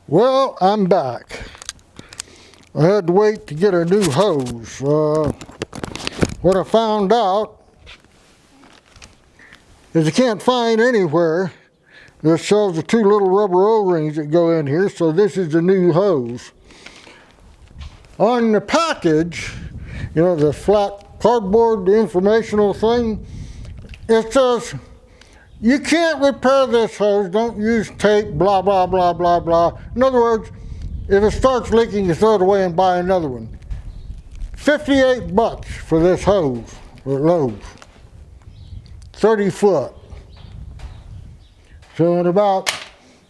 Well, I'm back. I had to wait to get a new hose. What I found out is I can't find anywhere that shows the two little rubber O-rings that go in here, so this is the new hose. On the package, you know, the flat cardboard, the informational thing, it says, you can't repair this hose, don't use tape, blah, blah, blah, blah, blah. In other words, if it starts leaking, you throw it away and buy another one. 58 bucks for this hose at Lowe's. 30 foot. So in about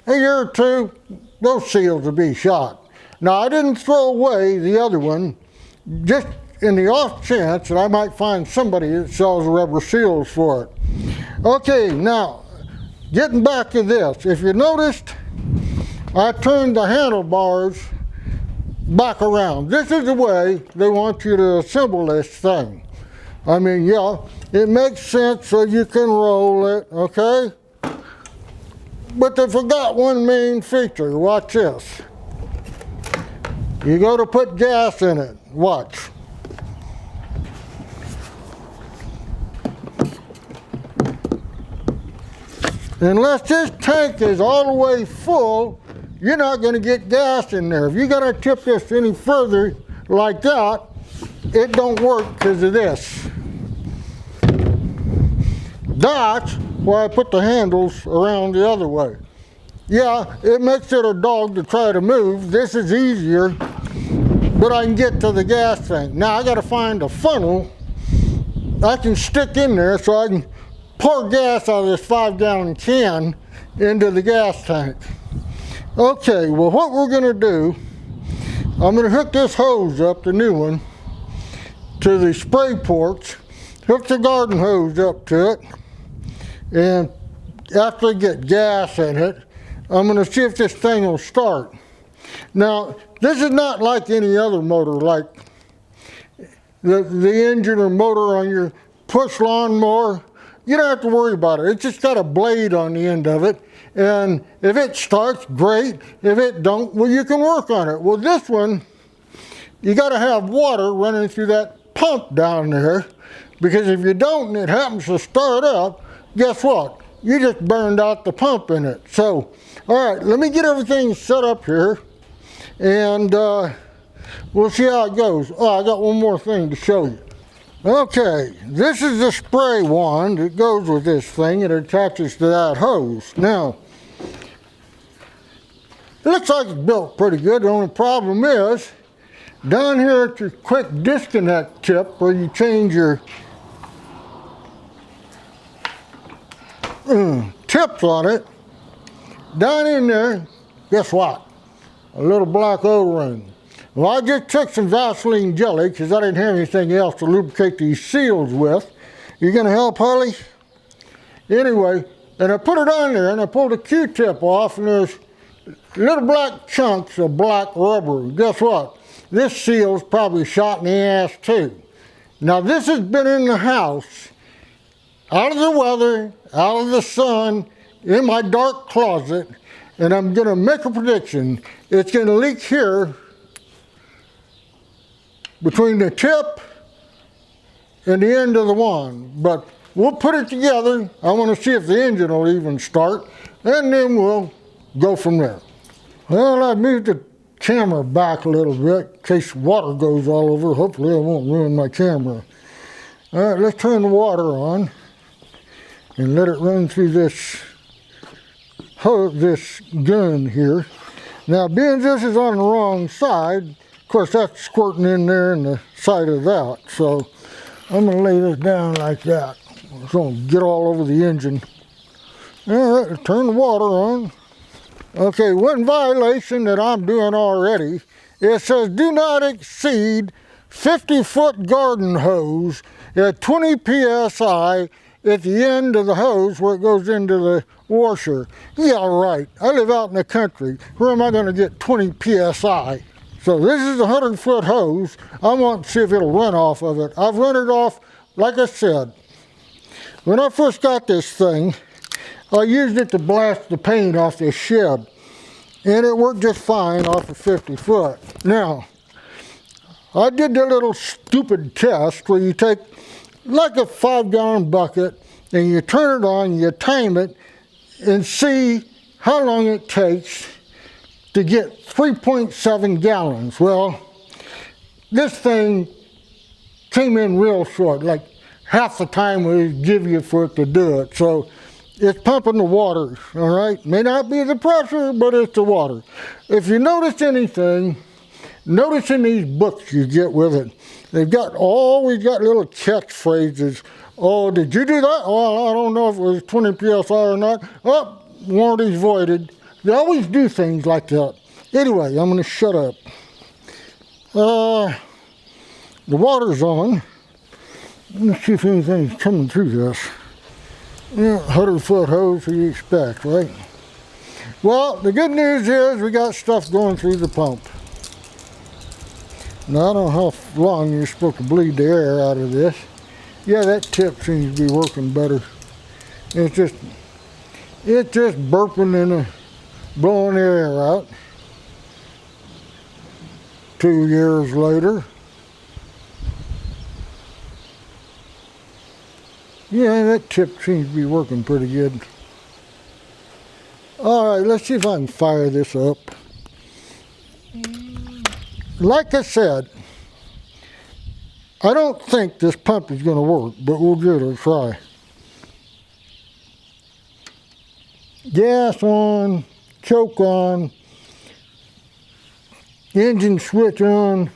a year or two, those seals will be shot. Now, I didn't throw away the other one, just in the off chance that I might find somebody that sells rubber seals for it. Okay, now, getting back to this. If you noticed, I turned the handlebars back around. This is the way they want you to assemble this thing. I mean, yeah, it makes sense so you can roll it, okay? But they forgot one main feature. Watch this. You go to put gas in it. Watch. Unless this tank is all the way full, you're not going to get gas in there. If you got to tip this any further like that, it don't work because of this. That's why I put the handles around the other way. Yeah, it makes it a dog to try to move. This is easier, but I can get to the gas tank. Now I got to find a funnel I can stick in there so I can pour gas out of this 5-gallon can into the gas tank. Okay, well, what we're going to do, I'm going to hook this hose up, the new one, to the spray ports, hook the garden hose up to it, and after I get gas in it, I'm going to see if this thing will start. Now, this is not like any other motor, like the engine or motor on your push lawnmower. You don't have to worry about it. It's just got a blade on the end of it. And if it starts, great. If it don't, well, you can work on it. Well, this one, you got to have water running through that pump down there. Because if you don't and it happens to start up, guess what? You just burned out the pump in it. So, all right, let me get everything set up here. And we'll see how it goes. Oh, I got one more thing to show you. Okay, this is the spray wand that goes with this thing. It attaches to that hose. Now, it looks like it's built pretty good. The only problem is, down here at your quick disconnect tip where you change your tips on it, down in there, guess what? A little black O-ring. Well, I just took some Vaseline jelly because I didn't have anything else to lubricate these seals with. You gonna help, Harley? Anyway, and I put it on there and I pulled a Q-tip off and there's little black chunks of black rubber. Guess what? This seal's probably shot in the ass too. Now this has been in the house, out of the weather, out of the sun, in my dark closet, and I'm gonna make a prediction. It's gonna leak here between the tip and the end of the wand. But we'll put it together. I want to see if the engine will even start, and then we'll go from there. Well, I moved the camera back a little bit in case water goes all over. Hopefully I won't ruin my camera. All right, let's turn the water on and let it run through this gun here. Now, being this is on the wrong side, of course, that's squirting in there in the side of that. So I'm going to lay this down like that. It's going to get all over the engine. All right, turn the water on. Okay, one violation that I'm doing already, it says do not exceed 50-foot garden hose at 20 PSI at the end of the hose where it goes into the washer. Yeah, right. I live out in the country. Where am I going to get 20 PSI? So this is a 100-foot hose. I want to see if it'll run off of it. I've run it off, like I said. When I first got this thing, I used it to blast the paint off this shed. and it worked just fine off of 50 foot. Now, I did the little stupid test where you take like a 5-gallon bucket and you turn it on, you time it, and see how long it takes to get 3.7 gallons. Well, this thing came in real short, like half the time we give you for it to do it. So it's pumping the water, all right? May not be the pressure, but it's the water. If you notice anything, notice in these books you get with it, they've always got little catchphrases. Oh, did you do that? Well, I don't know if it was 20 PSI or not. Oh, warranty's voided. They always do things like that. Anyway, I'm going to shut up. The water's on. Let's see if anything's coming through this. Yeah, 100-foot hose, what do you expect, right? Well, the good news is we got stuff going through the pump. Now, I don't know how long you're supposed to bleed the air out of this. Yeah, that tip seems to be working better. It's just burping and blowing the air out. 2 years later. Yeah, that tip seems to be working pretty good. All right, let's see if I can fire this up. Like I said, I don't think this pump is going to work, but we'll give it a try. Gas on, choke on, engine switch on.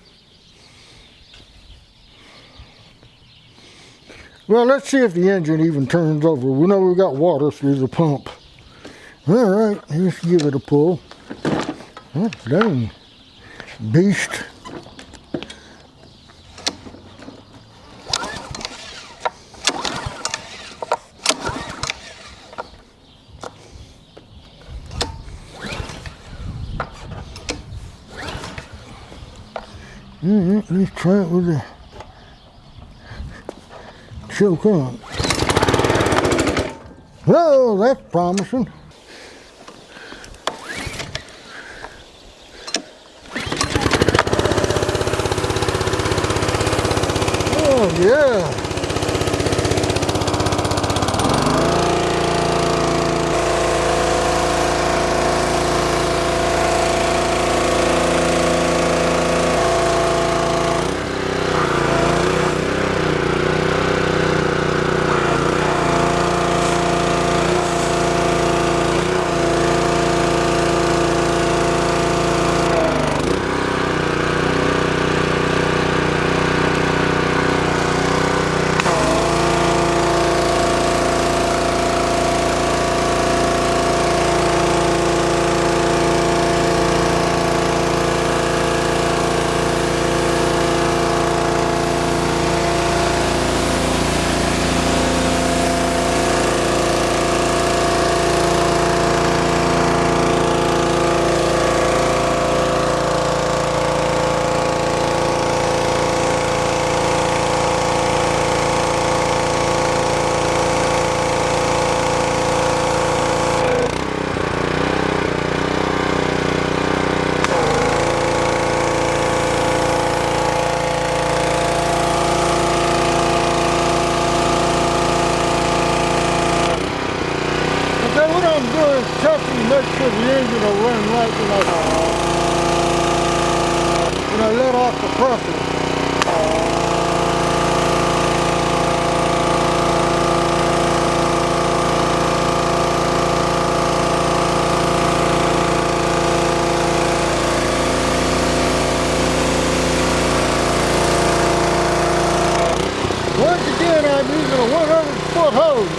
Well, let's see if the engine even turns over. We know we've got water through the pump. All right, let's give it a pull. Oh, dang beast. Let's try it with the choke on. Oh, that's promising. Oh, yeah. Make sure the engine will run right when I let off the pressure. Once again, I'm using a 100-foot hose.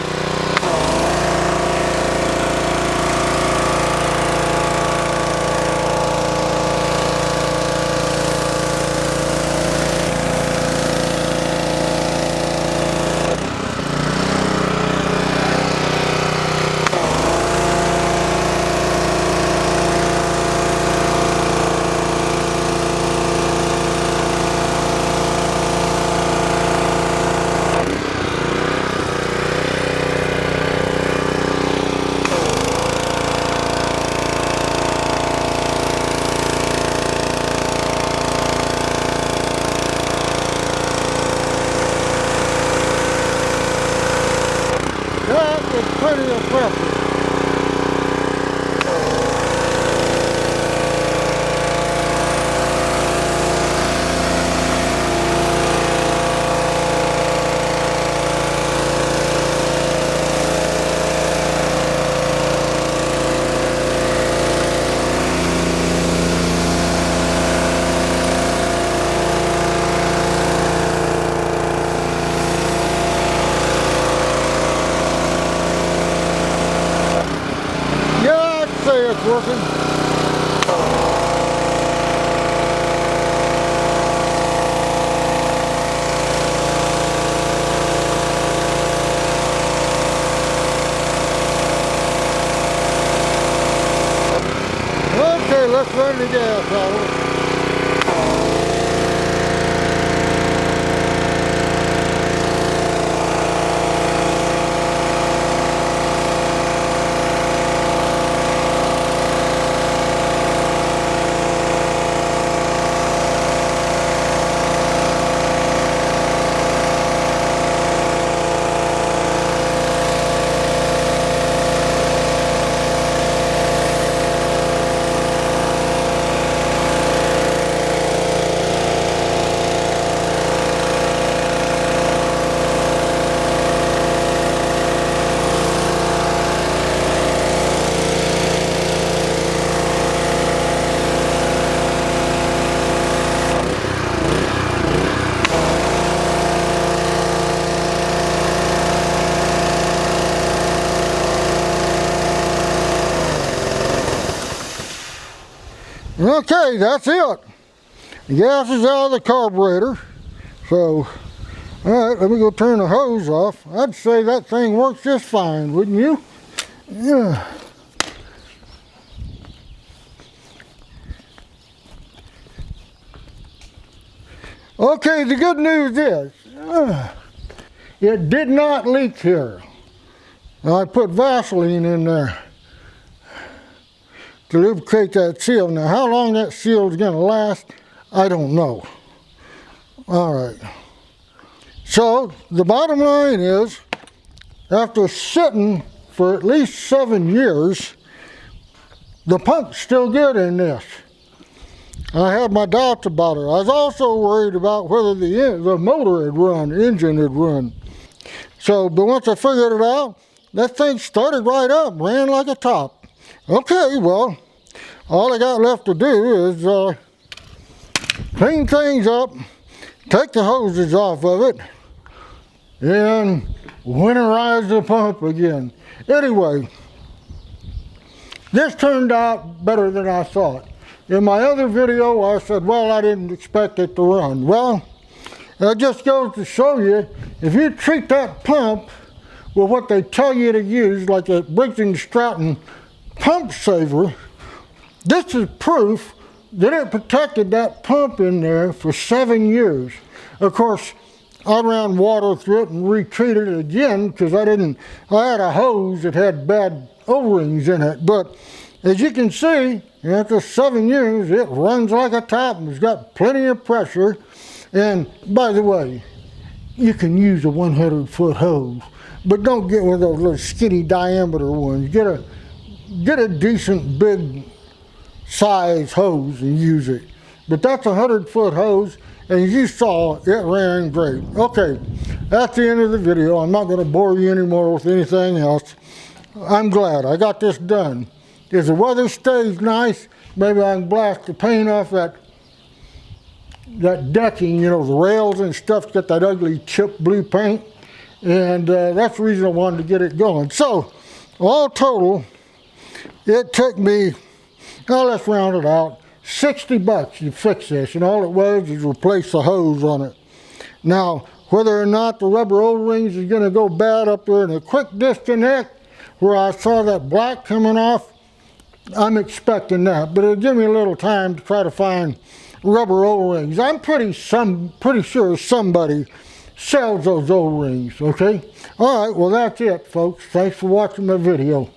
say it's working. Okay, let's run the gas out of it. Okay, that's it. The gas is out of the carburetor. So, alright, let me go turn the hose off. I'd say that thing works just fine, wouldn't you? Yeah. Okay, the good news is, it did not leak here. I put Vaseline in there to lubricate that seal. Now, how long that seal is going to last, I don't know. All right. So, the bottom line is, after sitting for at least 7 years, the pump's still good in this. I had my doubts about it. I was also worried about whether the motor had run, the engine had run. So, but once I figured it out, that thing started right up, ran like a top. Okay, well, all I got left to do is clean things up, take the hoses off of it, and winterize the pump again. Anyway, this turned out better than I thought. In my other video, I said, well, I didn't expect it to run. Well, that just goes to show you, if you treat that pump with what they tell you to use, like a Briggs & Stratton pump saver, this is proof that it protected that pump in there for 7 years. Of course, I ran water through it and retreated it again because I had a hose that had bad O-rings in it. But as you can see, after 7 years, it runs like a top and it's got plenty of pressure. And by the way, you can use a 100-foot hose, but don't get one of those little skinny diameter ones. Get a decent big size hose and use it. But that's a 100-foot hose, and as you saw, it ran great. Okay, that's the end of the video. I'm not going to bore you anymore with anything else. I'm glad I got this done. If the weather stays nice, maybe I can blast the paint off that decking, you know, the rails and stuff, get that ugly chip blue paint. And that's the reason I wanted to get it going. So, all total, it took me, well, let's round it out, $60 to fix this. And all it was is replace the hose on it. Now, whether or not the rubber O-rings is going to go bad up there in a quick disconnect, where I saw that black coming off, I'm expecting that. But it'll give me a little time to try to find rubber O-rings. I'm pretty sure somebody sells those O-rings, okay? All right, well, that's it, folks. Thanks for watching my video.